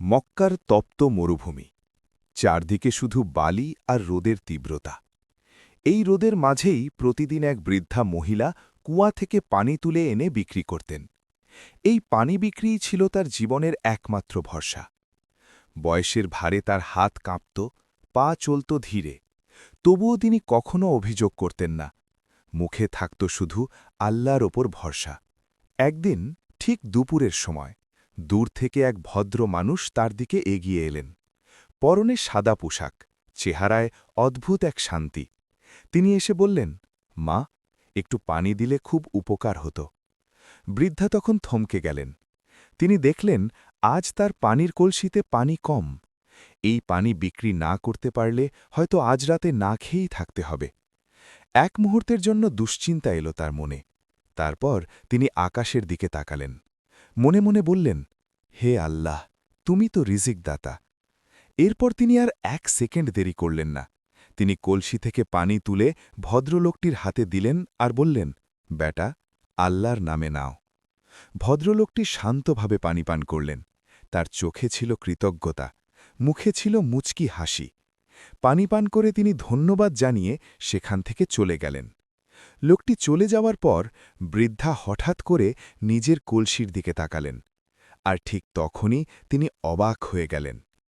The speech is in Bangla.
মক্কার তপ্ত মরুভূমি, চারদিকে শুধু বালি আর রোদের তীব্রতা। এই রোদের মাঝেই প্রতিদিন এক বৃদ্ধা মহিলা কুয়া থেকে পানি তুলে এনে বিক্রি করতেন। এই পানি বিক্রিই ছিল তার জীবনের একমাত্র ভরসা। বয়সের ভারে তার হাত কাঁপত, পা চলত ধীরে, তবুও তিনি কখনো অভিযোগ করতেন না। মুখে থাকত শুধু আল্লাহর ওপর ভরসা। একদিন ঠিক দুপুরের সময় দূর থেকে এক ভদ্র মানুষ তার দিকে এগিয়ে এলেন। পরনে সাদা পোশাক, চেহারায় অদ্ভুত এক শান্তি। তিনি এসে বললেন, মা, একটু পানি দিলে খুব উপকার হতো। বৃদ্ধা তখন থমকে গেলেন। তিনি দেখলেন আজ তার পানির কলসিতে পানি কম। এই পানি বিক্রি না করতে পারলে হয়তো আজ রাতে না খেয়েই থাকতে হবে। এক মুহূর্তের জন্য দুশ্চিন্তা এলো তার মনে। তারপর তিনি আকাশের দিকে তাকালেন। মনে মনে বললেন, হে আল্লাহ, তুমি তো রিজিক দাতা। এরপর তিনি আর এক সেকেন্ড দেরি করলেন না। তিনি কলসি থেকে পানি তুলে ভদ্রলোকটির হাতে দিলেন আর বললেন, বেটা, আল্লাহর নামে নাও। ভদ্রলোকটি শান্তভাবে পানি পান করলেন। তার চোখে ছিল কৃতজ্ঞতা, মুখে ছিল মুচকি হাসি। পানি পান করে তিনি ধন্যবাদ জানিয়ে সেখান থেকে চলে গেলেন। লোকটি চলে যাওয়ার পর বৃদ্ধা হঠাৎ করে নিজের কলসির দিকে তাকালেন। আর ঠিক তখনই তিনি অবাক হয়ে গেলেন।